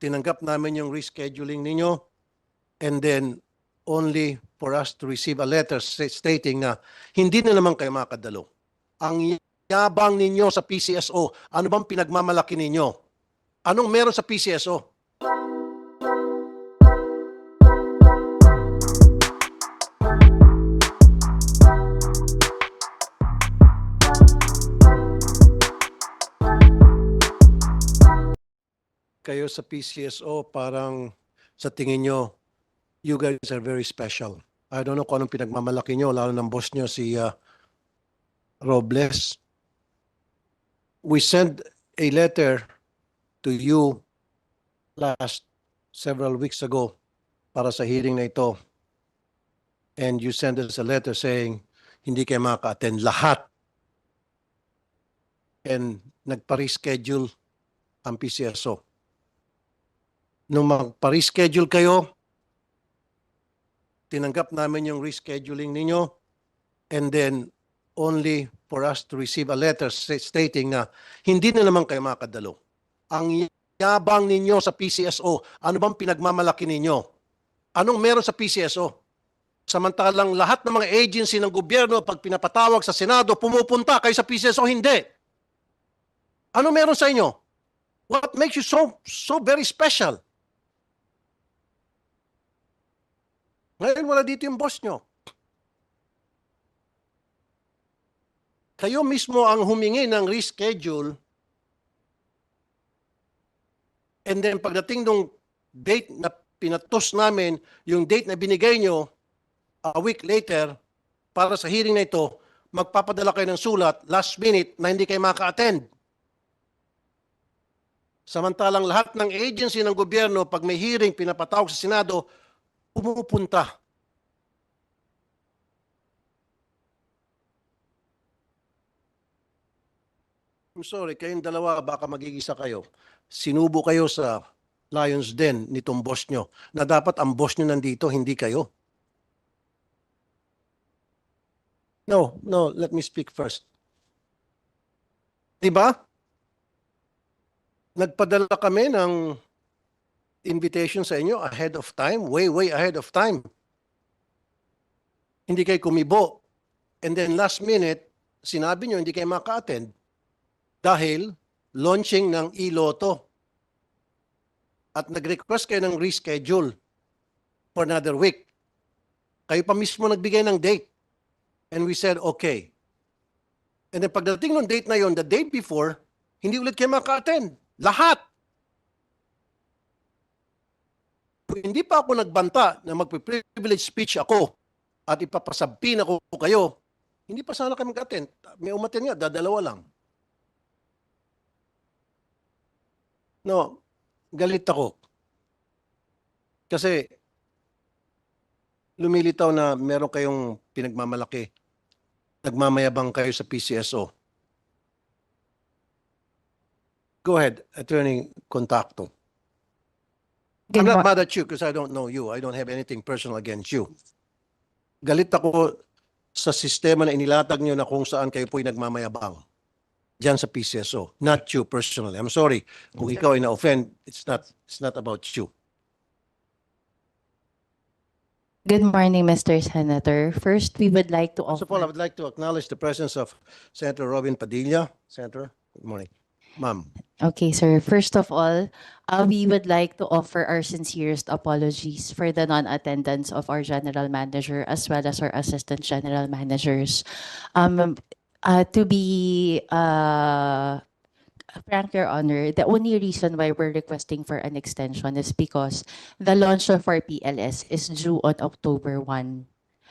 tinanggap namin yung rescheduling ninyo and then only for us to receive a letter stating na hindi na naman kayo makadalo. Ang yabang ninyo sa PCSO, ano bang pinagmamalaki ninyo? Anong meron sa PCSO? Kayo sa PCSO, parang sa tingin nyo, you guys are very special. I don't know kung anong pinagmamalaki nyo, lalo ng boss nyo si Robles. We sent a letter to you last several weeks ago para sa hearing na ito. And you sent us a letter saying hindi kayo makaka-attend lahat. And nagpa-reschedule ang PCSO. Nung magpa-reschedule kayo, tinanggap namin yung rescheduling ninyo and then only for us to receive a letter stating na hindi na naman kayo makadalo. Ang yabang ninyo sa PCSO, ano bang pinagmamalaki ninyo? Anong meron sa PCSO? Samantalang lahat ng mga agency ng gobyerno, pag pinapatawag sa Senado, pumupunta kayo sa PCSO, hindi. Ano meron sa inyo? What makes you so very special? Ngayon wala dito yung boss nyo. Kayo mismo ang humingi ng reschedule and then pagdating nung date na pinatos namin, yung date na binigay nyo, a week later, para sa hearing na ito, magpapadala kayo ng sulat last minute na hindi kayo maka-attend. Samantalang lahat ng agency ng gobyerno, pag may hearing, pinapatawag sa Senado, pumupunta. I'm sorry, kayong dalawa, baka magigisa kayo. Sinubo kayo sa Lions Den nitong boss nyo, na dapat ang boss nyo nandito, hindi kayo. No, let me speak first. Diba? Nagpadala kami ng invitation sa inyo ahead of time, way ahead of time. Hindi kayo kumibo. And then last minute, sinabi nyo hindi kayo maka-attend dahil launching ng e-lotto. At nag-request kayo ng reschedule for another week. Kayo pa mismo nagbigay ng date. And we said, okay. And then pagdating ng date na yon, the day before, hindi ulit kayo maka-attend. Lahat. Kung hindi pa ako nagbanta na magpe-privilege speech ako at ipapasampin ako kayo, hindi pa sana kayo mag-attend. May umattend nga, dadalawa lang. No, galit ako. Kasi lumilitaw na meron kayong pinagmamalaki. Nagmamayabang kayo sa PCSO. Go ahead, Attorney Contacto. I'm not mad at you because I don't know you. I don't have anything personal against you. Galit ako sa sistema na inilatag nyo na kung saan kayo po'y nagmamayabang. Diyan sa PCSO. Not you personally. I'm sorry. Kung ikaw ay na-offend, it's not about you. Good morning, Mr. Senator. First, we would like to First of all, I would like to acknowledge the presence of Senator Robin Padilla. Senator, good morning. Ma'am. Okay, sir. First of all, we would like to offer our sincerest apologies for the non-attendance of our general manager as well as our assistant general managers. To be frank, Your Honor, the only reason why we're requesting for an extension is because the launch of our PLS is due on October 1.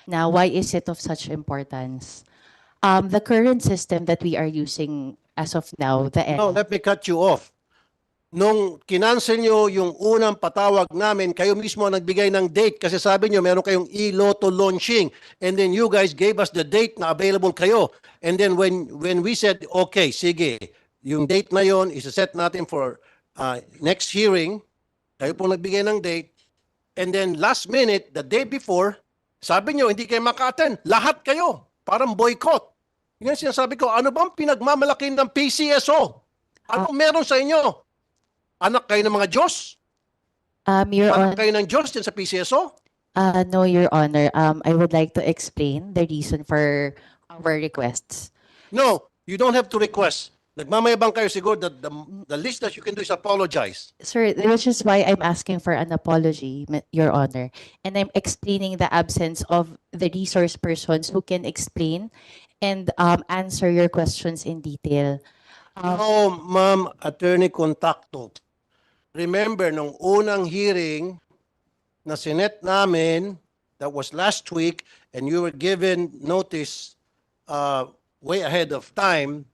Now, why is it of such importance? The current system that we are using as of now, the No, let me cut you off. Nung kinancel nyo yung unang patawag namin, kayo mismo ang nagbigay ng date kasi sabi nyo meron kayong e-lotto launching and then you guys gave us the date na available kayo. And then when we said, okay, sige, yung date na yon isa-set natin for next hearing, kayo po nagbigay ng date. And then last minute, the day before, sabi nyo hindi kayo maka-attend. Lahat kayo, parang boycott. Yan sinasabi ko, ano bang pinagmamalaki ng PCSO? Ano meron sa inyo? Anak kayo ng mga Diyos? Your Anak Honor, kayo ng Diyos din sa PCSO? no, Your Honor. I would like to explain the reason for our requests. No, you don't have to request. Nagmamayabang kayo siguro that the least that you can do is apologize. Sir, which is why I'm asking for an apology, Your Honor. And I'm explaining the absence of the resource persons who can explain and answer your questions in detail. No, Ma'am Attorney Contacto. Remember, nung unang hearing na sinet namin, that was last week, and you were given notice way ahead of time,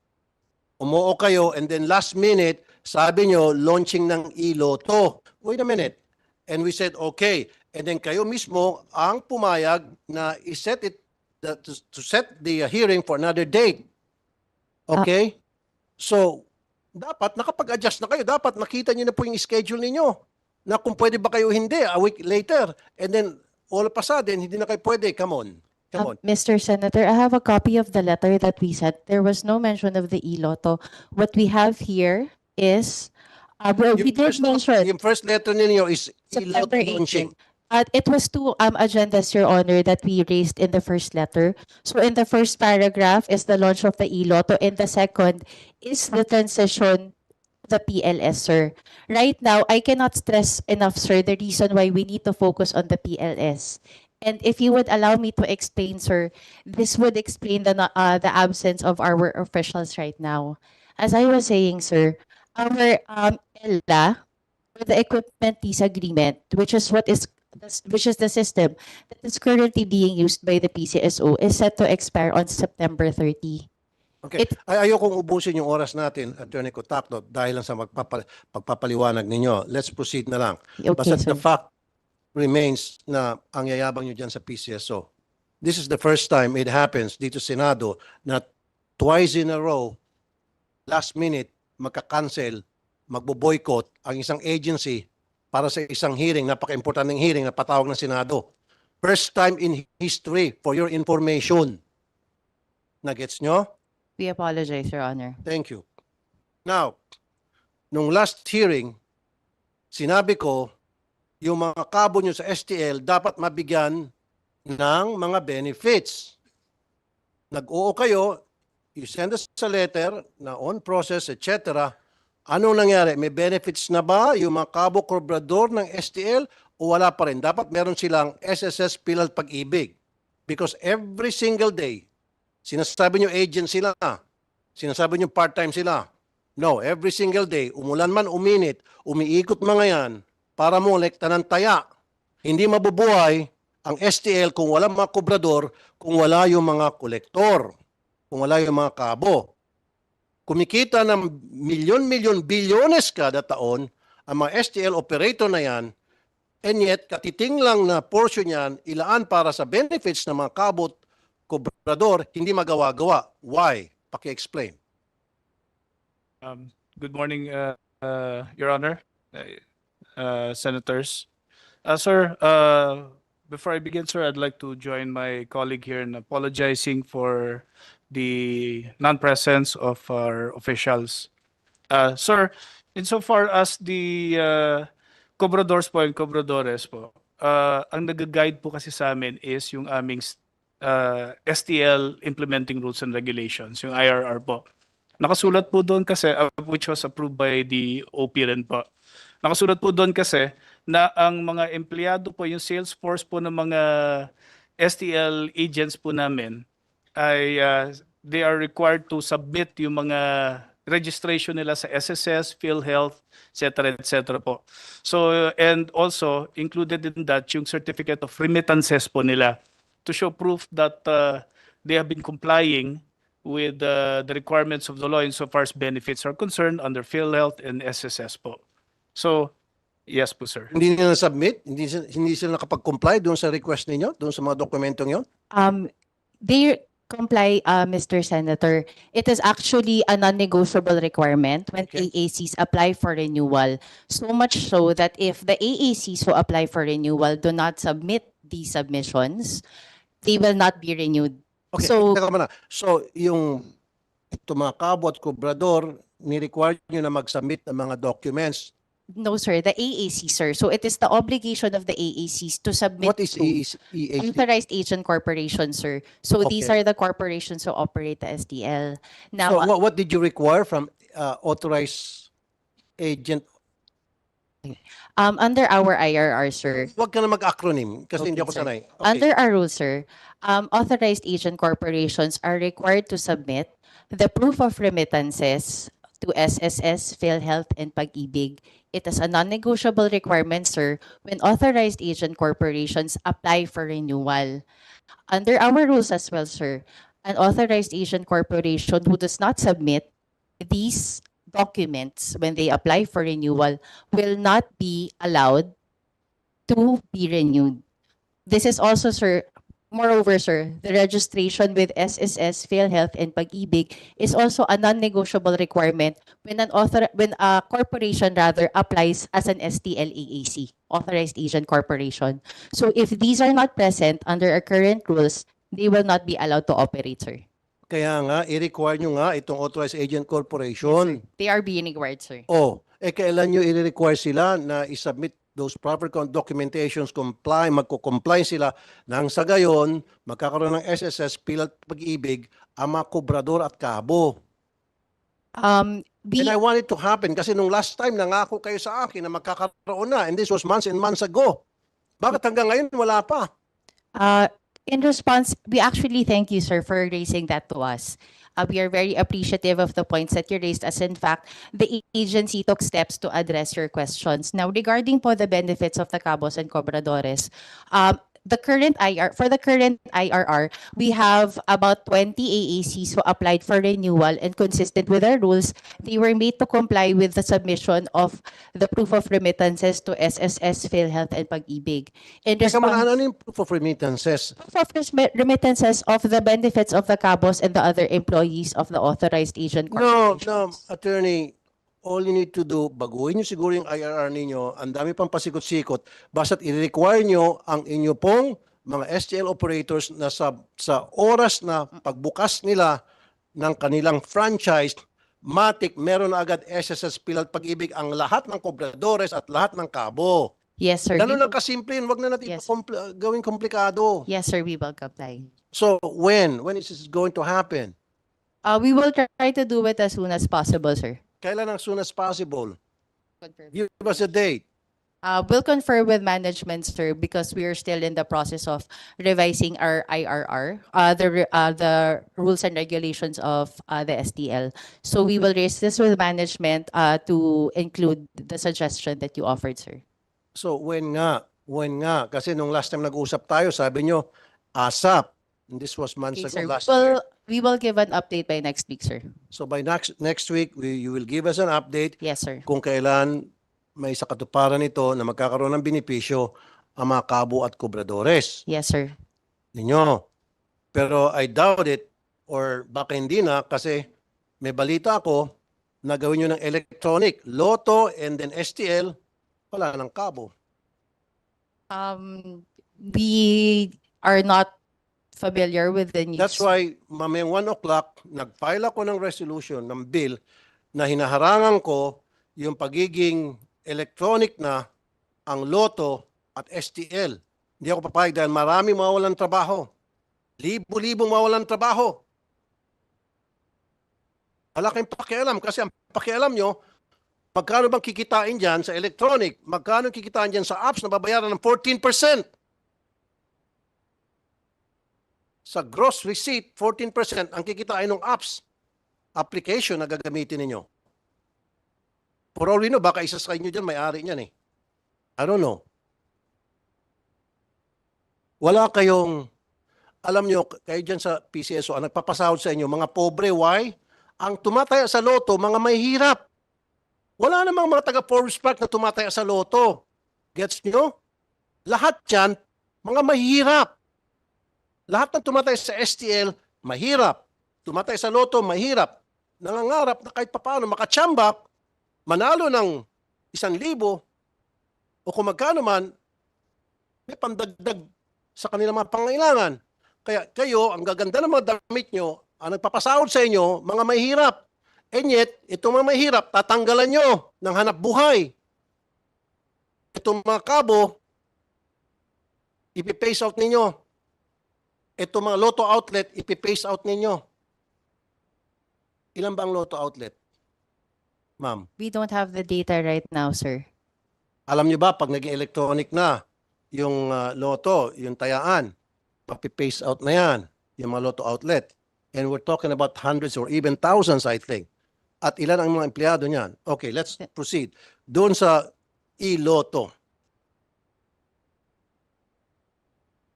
umuo kayo, and then last minute, sabi nyo, launching ng iloto. Wait a minute. And we said, okay. And then kayo mismo ang pumayag na iset it, to set the hearing for another date. Okay? So, dapat nakapag-adjust na kayo. Dapat nakita niyo na po yung schedule ninyo. Na kung pwede ba kayo hindi, a week later. And then, all of a sudden, hindi na kayo pwede. Come on. Come on. Mr. Senator, I have a copy of the letter that we sent. There was no mention of the iloto. What we have here is, well, we did mention Yung first letter ninyo is September iloto launching. 18. It was two agendas, Your Honor, that we raised in the first letter. So in the first paragraph is the launch of the iloto, and the second is the transition to the PLS, sir. Right now, I cannot stress enough, sir, the reason why we need to focus on the PLS. And if you would allow me to explain, sir, this would explain the absence of our officials right now. As I was saying, sir, our ELA, or the equipment lease agreement, which is the system that is currently being used by the PCSO, is set to expire on September 30. Okay. Ayokong ubusin yung oras natin, Attorney Contacto, dahil lang sa pagpapaliwanag ninyo. Let's proceed na lang. Okay, Basta sir. the fact remains na ang yayabang nyo dyan sa PCSO. This is the first time it happens dito sa Senado na twice in a row, last minute, magka-cancel, magbo-boycott ang isang agency para sa isang hearing, napaka-importanting hearing na patawag ng Senado. First time in history, for your information. Nagets nyo? We apologize, Your Honor. Thank you. Now, nung last hearing, sinabi ko, yung mga kabo nyo sa STL dapat mabigyan ng mga benefits. Nag-oo kayo, you send us a letter na on process, etc. Anong nangyari? May benefits na ba yung mga kabo kobrador ng STL o wala pa rin? Dapat meron silang SSS Pilal Pag-ibig. Because every single day, sinasabi nyo agent sila, sinasabi nyo part-time sila. No, every single day, umulan man, uminit, umiikot mga yan para molekta ng taya. Hindi mabubuhay ang STL kung wala mga kobrador, kung wala yung mga kolektor, kung wala yung mga kabo. Kumikita ng milyon-milyon, bilyones kada taon ang mga STL operator na yan, and yet katiting lang na portion yan, ilaan para sa benefits ng mga kabot, kobrador, hindi magawa-gawa. Why? Paki-explain. Good morning, Your Honor, Senators. Sir, before I begin, sir, I'd like to join my colleague here in apologizing for the non-presence of our officials. Sir, insofar as the cobradors po and cobradores po, ang nag-guide po kasi sa amin is yung aming STL Implementing Rules and Regulations, yung IRR po. Nakasulat po doon kasi, which was approved by the OP rin po. Nakasulat po doon kasi na ang mga empleyado po, yung sales force po ng mga STL agents po namin, ay they are required to submit yung mga registration nila sa SSS, PhilHealth, etc. po. So, and also, included in that, yung certificate of remittances po nila to show proof that they have been complying with the requirements of the law insofar as benefits are concerned under PhilHealth and SSS po. So, yes po, sir. Hindi nila na-submit? Hindi sila nakapag-comply doon sa request ninyo? Doon sa mga dokumentong yon? They comply, Mr. Senator. It is actually a non-negotiable requirement when Okay. AACs apply for renewal. So much so that if the AACs who apply for renewal do not submit these submissions, they will not be renewed. Okay, So, teka muna. So, yung ito mga kabo at kobrador, ni-require nyo na mag-submit ng mga documents No, sir, the AAC, sir. So it is the obligation of the AACs to submit What is to EAC? authorized agent corporation, sir. So these Okay. are the corporations who operate the SDL. Now, So what did you require from authorized agent? under our IRR, sir, Huwag ka na mag-acronym kasi hindi Okay, ako sir. sanay. Okay. under our rules, sir, authorized agent corporations are required to submit the proof of remittances to SSS, PhilHealth, and Pag-ibig. It is a non-negotiable requirement, sir, when authorized agent corporations apply for renewal. Under our rules as well, sir, an authorized agent corporation who does not submit these documents when they apply for renewal will not be allowed to be renewed. This is also, sir, moreover, sir, the registration with SSS, PhilHealth, and Pag-ibig is also a non-negotiable requirement when when a corporation rather applies as an STLAAC, authorized agent corporation. So if these are not present under our current rules, they will not be allowed to operate, sir. Kaya nga, i-require nyo nga itong authorized agent corporation. They are being required, sir. Kailan nyo i-require sila na i-submit those proper documentations, magko-comply sila nang sa gayon, magkakaroon ng SSS, PhilHealth, Pag-ibig, ang mga kobrador at kabo. And I want it to happen kasi nung last time nangako kayo sa akin na magkakaroon na and this was months and months ago. Bakit hanggang ngayon wala pa? In response, we actually thank you, sir, for raising that to us. We are very appreciative of the points that you raised, as in fact, the agency took steps to address your questions. Now, regarding po the benefits of the cabos and cobradores, for the current IRR, we have about 20 AACs who applied for renewal, and consistent with our rules, they were made to comply with the submission of the proof of remittances to SSS, PhilHealth, and Pag-ibig. In Teka muna, response, ano yung proof of remittances? proof of remittances of the benefits of the cabos and the other employees of the authorized agent No, corporations. attorney, all you need to do, baguhin nyo siguro yung IRR ninyo, ang dami pang pasikot-sikot, basta't i-require nyo ang inyo pong mga STL operators na sa oras na pagbukas nila ng kanilang franchise, matik, meron na agad SSS, PhilHealth, Pag-ibig ang lahat ng kobradores at lahat ng kabo. Yes, sir. Ganun lang kasimple, wag na natin Yes. gawing komplikado. Yes, sir, we will comply. So, when is this going to happen? We will try to do it as soon as possible, sir. Kailan as soon as possible? Give us a date. We'll confer with management, sir, because we are still in the process of revising our IRR, the rules and regulations of the STL. So we will raise this with management to include the suggestion that you offered, sir. So, when nga? Kasi nung last time nag-usap tayo, sabi nyo, ASAP. And this was months Okay, ago, sir. last year. We will give an update by next week, sir. So, by next week, you will give us an update Yes, sir. kung kailan may sa katuparan nito na magkakaroon ng benepisyo ang mga kabo at kobradores Yes, sir. ninyo. Pero I doubt it, or baka hindi na, kasi may balita ako na gawin nyo ng electronic, Lotto and then STL, wala ng kabo. We are not familiar with the news. That's why, mamayang 1 o'clock, nag-file ako ng resolution, ng bill, na hinaharangan ko yung pagiging electronic na ang Lotto at STL. Hindi ako papayag dahil marami mawawalan trabaho. Libo-libong mawawalan trabaho. Wala kayong pakialam kasi ang pakialam nyo, magkano bang kikitain dyan sa electronic? Magkano kikitain dyan sa apps na babayaran ng 14%? Sa gross receipt, 14% ang kikitain ng apps application na gagamitin ninyo. For all we know, baka isa sa inyo dyan, may-ari niyan eh. I don't know. Wala kayong, alam nyo, kayo dyan sa PCSO, ang nagpapasahod sa inyo, mga pobre, why? Ang tumataya sa Lotto, mga mahihirap. Wala namang mga taga-Forbes Park na tumataya sa Lotto. Gets nyo? Lahat yan, mga mahihirap. Lahat ng tumatay sa STL, mahirap. Tumatay sa Lotto, mahirap. Nangangarap na kahit papaano makachambak, manalo ng 1,000 o kung magkano man, may pandagdag sa kanilang mga pangailangan. Kaya kayo, ang gaganda ng mga damit nyo, ang nagpapasahod sa inyo, mga mahirap. And yet, itong mga mahirap, tatanggalan nyo ng hanap buhay. Itong mga kabo, ipipace out ninyo. Itong mga lotto outlet, ipipace out ninyo. Ilan ba ang lotto outlet? Ma'am, We don't have the data right now, sir. alam niyo ba pag naging electronic na yung lotto, yung tayaan, papipace out na yan, yung mga lotto outlet. And we're talking about hundreds or even thousands, I think. At ilan ang mga empleyado niyan? Okay, let's proceed. Doon sa e-lotto.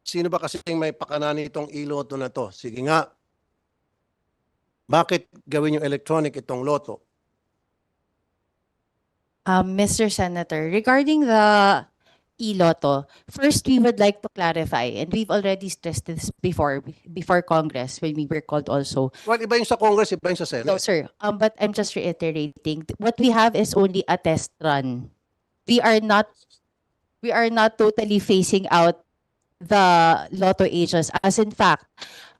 Sino ba kasi may pakananan itong e-lotto na to? Sige nga. Bakit gawin yung electronic itong lotto? Mr. Senator, regarding the e-lotto, first we would like to clarify, and we've already stressed this before Congress when we were called also. Well, iba yung sa Congress, iba yung sa Senate. No, sir. But I'm just reiterating. What we have is only a test run. We are not totally phasing out the lotto agents. As in fact,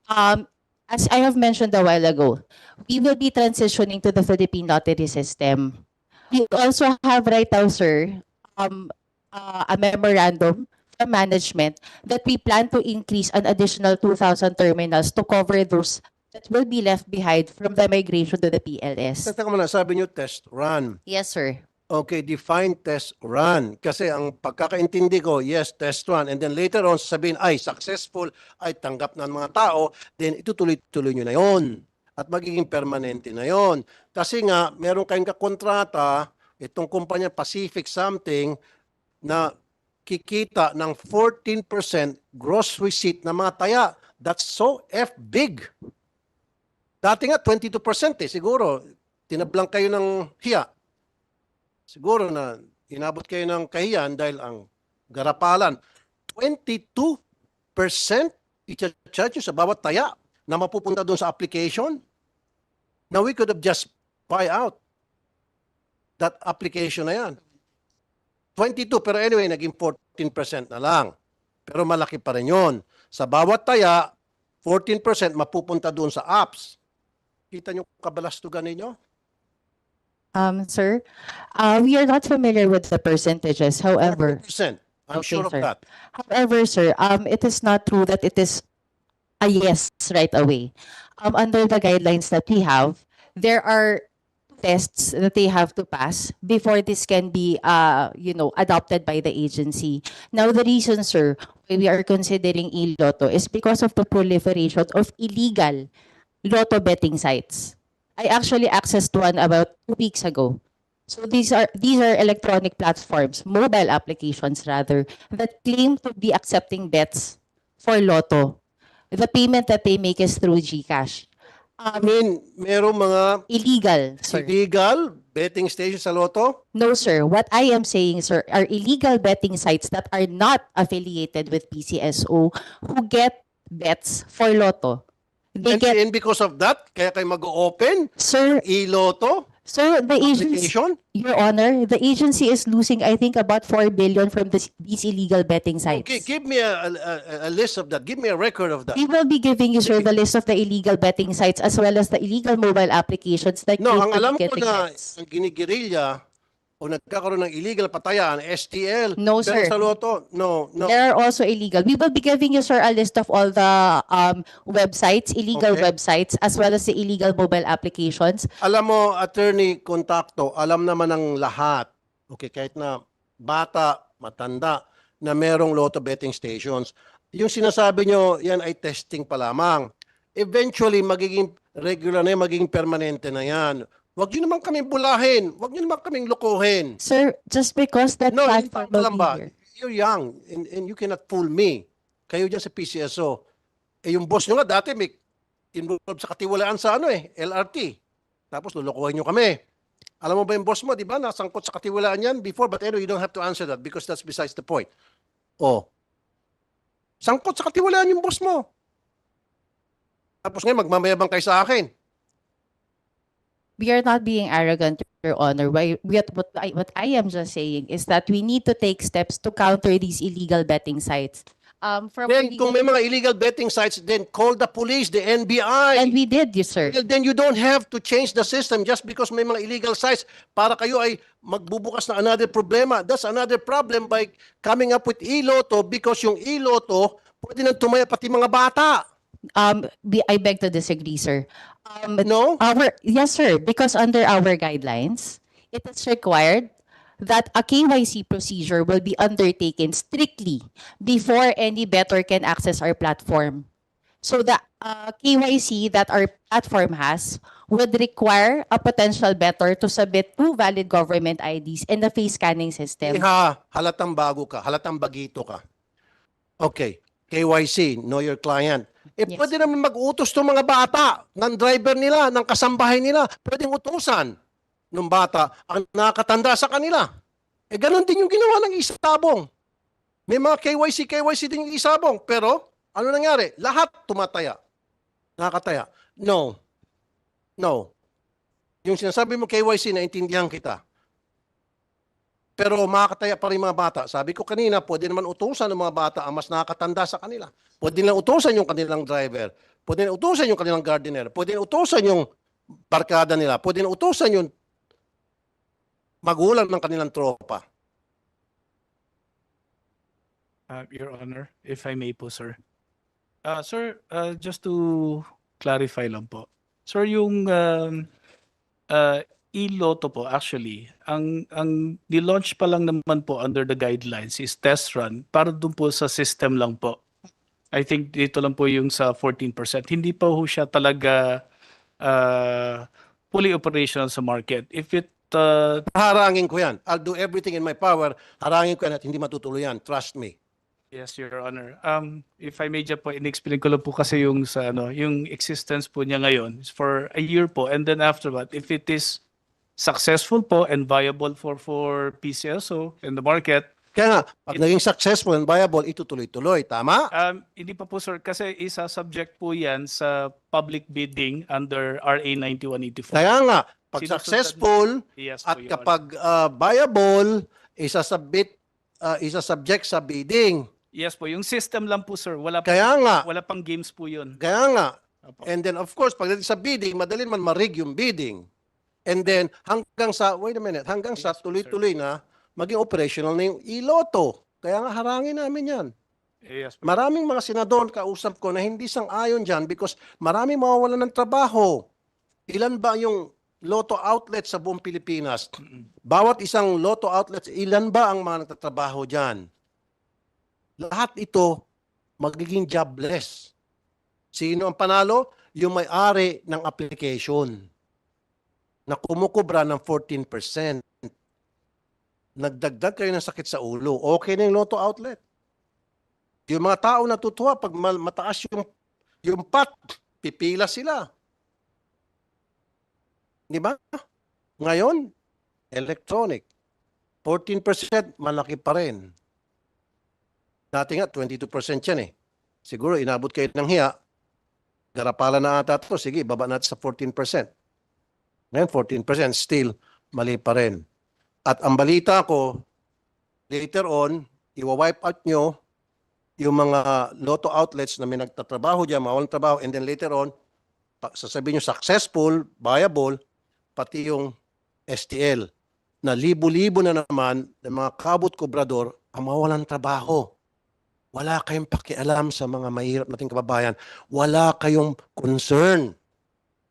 as I have mentioned a while ago, we will be transitioning to the Philippine lottery system. We also have right now, sir, a memorandum from management that we plan to increase an additional 2,000 terminals to cover those that will be left behind from the migration to the PLS. Teka muna, sabi niyo test run. Yes, sir. Okay, define test run. Kasi ang pagkakaintindi ko, yes, test run. And then later on, sabihin, ay, successful, ay, tanggap na ng mga tao, then itutuloy-tuloy nyo na yon. At magiging permanente na yon. Kasi nga, meron kayong kakontrata, itong kumpanya Pacific something, na kikita ng 14% gross receipt na mga taya. That's so big. Dati nga, 22% siguro. Tinablang kayo ng hiya. Siguro na inabot kayo ng kahiyan dahil ang garapalan. 22% i-charge nyo sa bawat taya na mapupunta doon sa application. Now we could have just buy out that application na yan. 22, pero anyway, naging 14% na lang. Pero malaki pa rin yun. Sa bawat taya, 14% mapupunta doon sa apps. Kita nyo kabalastugan ninyo? Sir, we are not familiar with the percentages. However, 14%. I'm Okay, sure of sir. that. However, sir, it is not true that it is a yes right away. Under the guidelines that we have, there are tests that they have to pass before this can be, adopted by the agency. Now, the reason, sir, why we are considering e-lotto is because of the proliferation of illegal lotto betting sites. I actually accessed one about 2 weeks ago. So these are electronic platforms, mobile applications rather, that claim to be accepting bets for lotto. The payment that they make is through GCash. I mean, merong mga Illegal, sir. illegal betting stations sa Lotto? No, sir. What I am saying, sir, are illegal betting sites that are not affiliated with PCSO who get bets for lotto. They get, And because of that, kaya kayo mag-open sir, e-Lotto the agency, application? Your Honor, the agency is losing, I think, about 4 billion from these illegal betting sites. Okay, give me a list of that. Give me a record of that. We will be giving you, sir, the list of the illegal betting sites as well as the illegal mobile applications that No, claim ang to be alam ko getting na bets. ang ginigirilya o nagkakaroon ng illegal patayan, STL, No, pero sir. sa Lotto, no. There are also illegal. We will be giving you, sir, a list of all the websites, illegal Okay. websites, as well as the illegal mobile applications. Alam mo, Attorney Contacto, alam naman ng lahat, okay, kahit na bata, matanda, na merong Lotto betting stations. Yung sinasabi nyo, yan ay testing pa lamang. Eventually, magiging regular na yan, magiging permanente na yan. Huwag nyo naman kaming bulahin. Huwag nyo naman kaming lukuhin. Sir, just because that No, platform hindi will lang be ba? here. You're young and you cannot fool me. Kayo dyan sa PCSO. Eh yung boss nyo nga dati may involved sa katiwalaan sa LRT. Tapos lulukuhin nyo kami. Alam mo ba yung boss mo, di ba? Nasangkot sa katiwalaan yan before, but anyway, you don't have to answer that because that's besides the point. Oh. Sangkot sa katiwalaan yung boss mo. Tapos ngayon, magmamayabang kayo sa akin. We are not being arrogant, Your Honor. What I am just saying is that we need to take steps to counter these illegal betting sites. From Then our kung may legal- mga illegal betting sites, then call the police, the NBI. and we did, yes, sir. Well, then you don't have to change the system just because may mga illegal sites para kayo ay magbubukas na another problema. That's another problem by coming up with e-lotto because yung e-lotto pwede nang tumaya pati mga bata. I beg to disagree, sir. No? Yes, sir, because under our guidelines, it is required that a KYC procedure will be undertaken strictly before any bettor can access our platform. So the KYC that our platform has would require a potential bettor to submit 2 valid government IDs and a face scanning system. Iha, halatang bago ka, halatang bagito ka. Okay, KYC, know your client. Yes. Pwede naman mag-utos ng mga bata, ng driver nila, ng kasambahay nila. Pwedeng utusan ng bata ang nakatanda sa kanila. Ganon din yung ginawa ng isabong. May mga KYC din yung isabong. Pero, ano nangyari? Lahat tumataya. Nakataya. No. Yung sinasabi mo KYC, naintindihan kita. Pero makakataya pa rin mga bata. Sabi ko kanina, pwede naman utusan ng mga bata ang mas nakakatanda sa kanila. Pwede nilang utusan yung kanilang driver. Pwede nilang utusan yung kanilang gardener. Pwede nilang utusan yung barkada nila. Pwede nilang utusan yung magulang ng kanilang tropa. Your Honor, if I may po, sir. Sir, just to clarify lang po. Sir, yung e-lotto po, actually, ang nilaunch pa lang naman po under the guidelines is test run para dun po sa system lang po. I think dito lang po yung sa 14%. Hindi pa ho siya talaga fully operational sa market. If it Harangin ko yan. I'll do everything in my power. Harangin ko yan at hindi matutuloy yan. Trust me. Yes, Your Honor. If I may just po, in-explain ko lang po kasi yung sa yung existence po niya ngayon is for a year po, and then after that, if it is successful po and viable for PCSO in the market, Kaya nga, pag naging successful and viable, itutuloy-tuloy. Tama? hindi pa po sir kasi isa subject po yan sa public bidding under RA 9184. Kaya nga, pag Sinusundan- successful Yes at po, Your kapag viable, isa-subject sa bidding. Honor. Yes po, yung system lang po sir, wala pa, Kaya nga, wala pang games po yun. kaya nga. Opo. And then of course, pagdating sa bidding, madali man ma-rig yung bidding. And then hanggang sa, wait a minute, hanggang sa Yes, sir. tuloy-tuloy na maging operational na yung e-lotto. Kaya nga harangin namin yan. Yes po. Maraming mga senador kausap ko na hindi sang-ayon dyan because maraming mawawalan ng trabaho. Ilan ba yung lotto outlet sa buong Pilipinas? Bawat isang lotto outlet, ilan ba ang mga nagtatrabaho dyan? Lahat ito magiging jobless. Sino ang panalo? Yung may-ari ng application na kumukubra ng 14%. Nagdagdag kayo ng sakit sa ulo. Okay na yung lotto outlet. Yung mga tao natutuwa pag mataas yung pot, pipila sila. Di ba? Ngayon, electronic. 14% malaki pa rin. Dati nga, 22% yan eh. Siguro, inabot kayo ng hiya. Garapala na ata ito. Sige, baba natin sa 14%. Ngayon, 14% still mali pa rin. At ang balita ko, later on, iwa-wipe out nyo yung mga lotto outlets na may nagtatrabaho dyan, mawalang trabaho, and then later on, sasabihin nyo successful, viable, pati yung STL, na libo-libo na naman ng mga kabut-kubrador ang mawalang trabaho. Wala kayong pakialam sa mga mahirap nating kababayan. Wala kayong concern.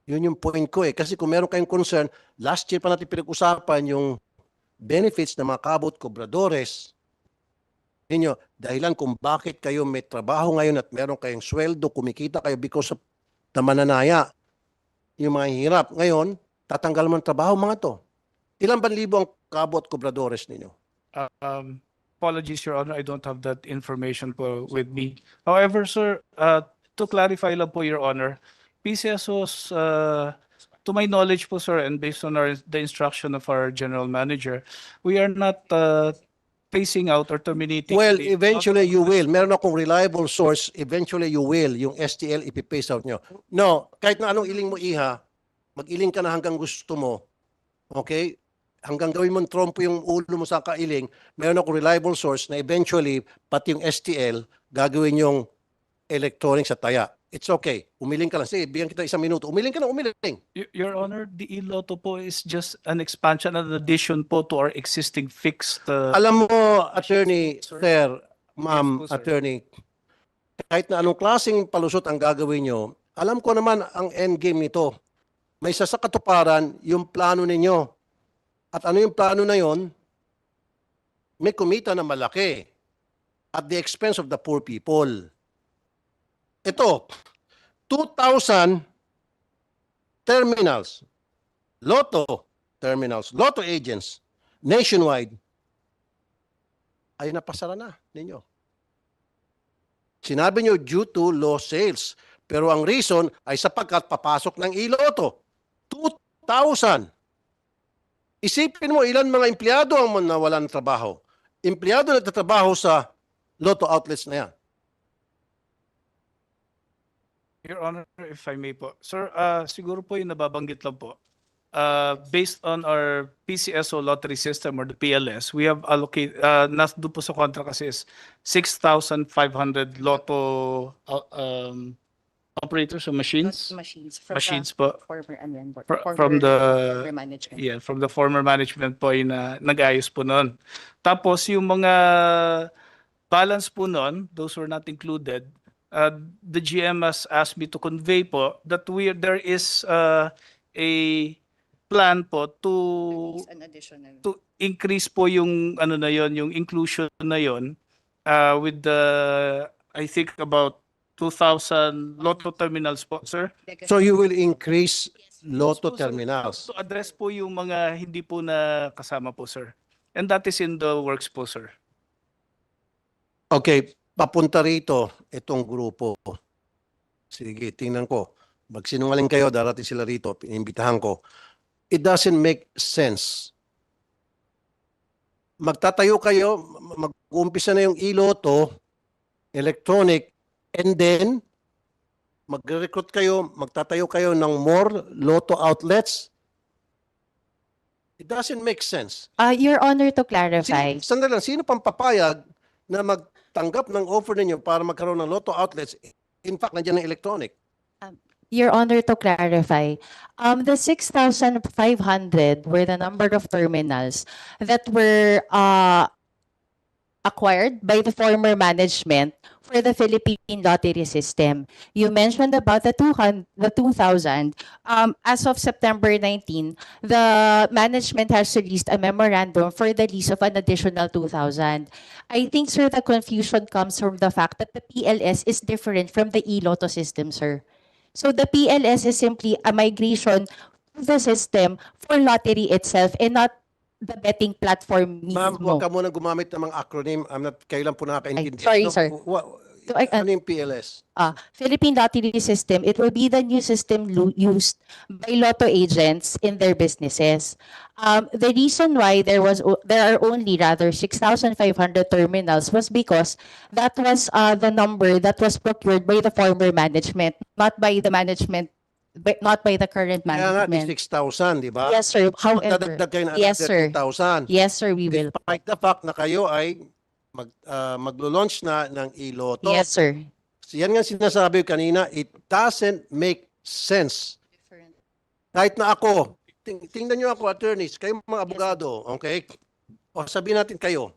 Yun yung point ko eh. Kasi kung meron kayong concern, last year pa natin pinag-usapan yung benefits ng mga kabut-kubradores. Ninyo, dahilan kung bakit kayo may trabaho ngayon at meron kayong sweldo, kumikita kayo because of na mananaya. Yung mga hirap. Ngayon, tatanggal mo ng trabaho mga to. Ilan ba libo ang kabut-kubradores ninyo? Apologies, Your Honor, I don't have that information po with me. However, sir, to clarify lang po, Your Honor, PCSO's, to my knowledge po, sir, and based on the instruction of our general manager, we are not phasing out or terminating. Well, the- eventually you will. Meron akong reliable source, eventually you will. Yung STL, ipipace out nyo. No, kahit na anong iling mo iha, mag-iling ka na hanggang gusto mo. Okay? hanggang gawin mong trompo yung ulo mo sa kailing, meron ako reliable source na eventually, pati yung STL, gagawin yung electronic sa taya. It's okay. Umiling ka lang. Sige, bigyan kita 1 minuto. Umiling ka na, umiling. Your Honor, the e-lotto po is just an expansion and addition po to our existing fixed. Alam mo, attorney, Sir. sir, ma'am, Yes po, sir. attorney, kahit na anong klaseng palusot ang gagawin nyo, alam ko naman ang endgame nito. May isa sa katuparan yung plano ninyo. At ano yung plano na yon? May kumita na malaki at the expense of the poor people. Ito, 2,000 terminals, Lotto terminals, Lotto agents, nationwide, ay napasara na ninyo. Sinabi nyo due to low sales. Pero ang reason ay sapagkat papasok ng iloto. 2,000. Isipin mo ilan mga empleyado ang nawalan ng trabaho. Empleyado na nagtatrabaho sa Lotto outlets na yan. Your Honor, if I may po. Sir, siguro po yung nababanggit lang po. Based on our PCSO lottery system or the PLS, we have allocated, doon po sa kontra kasi is 6,500 lotto operators or machines. Machines po. Former, From the former management. Yeah, from the former management po yung nag-ayos po noon. Tapos yung mga balance po noon, those were not included. The GM has asked me to convey po that there is a plan po An additional. to increase po yung ano na yon, yung inclusion na yon, with the I think about 2,000 Lotto terminals po, sir. So you will increase Lotto Po, sir, terminals. to address po yung mga hindi po na kasama po, sir. And that is in the works po, sir. Okay, papunta rito itong grupo. Sige, tingnan ko. Magsinungaling kayo, darating sila rito, inimbitahan ko. It doesn't make sense. Magtatayo kayo, mag-uumpisa na yung iloto, electronic, and then magre-recruit kayo, magtatayo kayo ng more Lotto outlets. It doesn't make sense. Your Honor, to clarify. Sandali lang, sino pang papayag na magtanggap ng offer ninyo para magkaroon ng Lotto outlets? In fact, nandiyan ang electronic. Your Honor, to clarify, the 6,500 were the number of terminals that were acquired by the former management for the Philippine lottery system. You mentioned about the 2,000. As of September 19, the management has released a memorandum for the lease of an additional 2,000. I think, sir, the confusion comes from the fact that the PLS is different from the e-lotto system, sir. So the PLS is simply a migration of the system for lottery itself and not the betting platform Ma'am, mismo. huwag ka muna gumamit ng mga acronym. Kayo lang po nakakaintindi. Ay, sorry, sir. So, Ano yung PLS? Philippine Lottery System, it will be the new system used by lotto agents in their businesses. The reason why there are only rather 6,500 terminals was because that was the number that was procured by the former management, not by the management, not by the current Kaya nga, management. 6,000, di ba? Yes, sir. However, Magdadagdag kayo ng yes, another sir. 2,000. Yes, sir, we will. Despite the fact na kayo ay maglo-launch na ng iloto. Yes, sir. Yan nga sinasabi ko kanina, it doesn't make sense. Kahit na ako, tingnan nyo ako, attorneys, kayo mga abogado, okay? O sabihin natin kayo,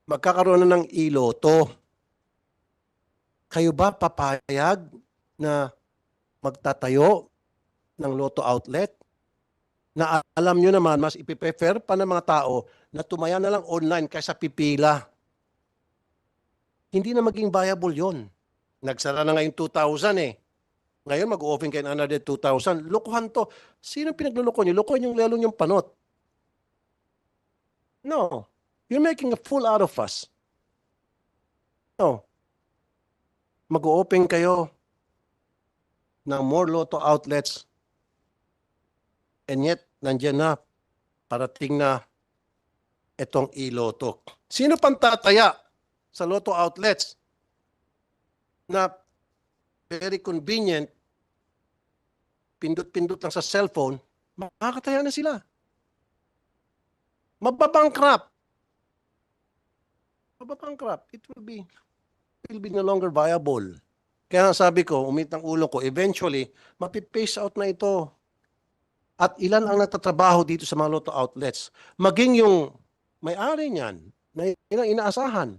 magkakaroon na ng iloto. Kayo ba papayag na magtatayo ng Lotto outlet? Na alam nyo naman, mas ipiprefer pa ng mga tao na tumaya na lang online kaysa pipila. Hindi na maging viable yon. Nagsara na ngayon 2,000 eh. Ngayon mag-open kayo ng another 2,000. Lokohan to. Sino pinagluloko nyo? Lokohan yung lalo yung panot. No. You're making a fool out of us. No. Mag-open kayo ng more Lotto outlets and yet nandiyan na parating na itong iloto. Sino pang tataya sa Lotto outlets na very convenient, pindot-pindot lang sa cellphone, makakataya na sila. Mababankrupt. It will be no longer viable. Kaya nga sabi ko, umit ang ulo ko, eventually, mapipace out na ito. At ilan ang nagtatrabaho dito sa mga Lotto outlets? Maging yung may-ari niyan, na inaasahan,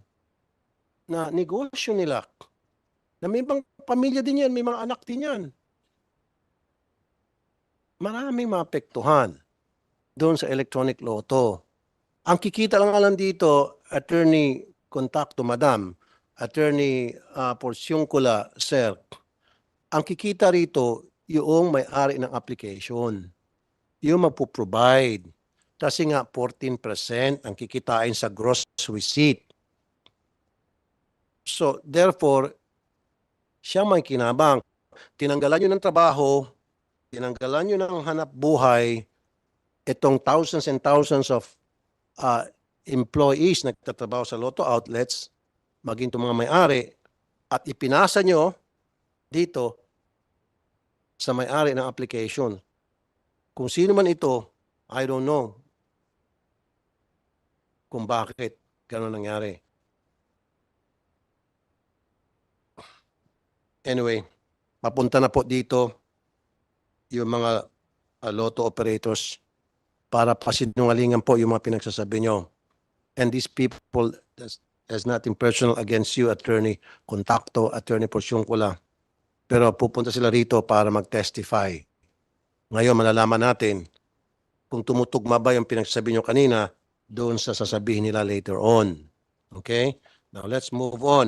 na negosyo nila, na may ibang pamilya din yan, may mga anak din yan. Maraming maapektuhan doon sa electronic lotto. Ang kikita lang dito, Attorney Contacto, Madam, Attorney Porciuncula, Sir, ang kikita rito, yung may-ari ng application, yung magpo-provide. Kasi nga 14% ang kikitain sa gross receipt. So, therefore, siya may kinabang. Tinanggalan nyo ng trabaho, tinanggalan nyo ng hanap buhay, itong thousands and thousands of employees na nagtatrabaho sa Lotto outlets, maging itong mga may-ari, at ipinasa nyo dito sa may-ari ng application. Kung sino man ito, I don't know kung bakit gano'n nangyari. Anyway, papunta na po dito yung mga lotto operators para pasinungalingan po yung mga pinagsasabi nyo. And these people, has nothing personal against you, Attorney Contacto, Attorney Porciuncula. Pero pupunta sila rito para mag-testify. Ngayon, malalaman natin kung tumutugma ba yung pinagsasabi nyo kanina doon sa sasabihin nila later on. Okay? Now, let's move on.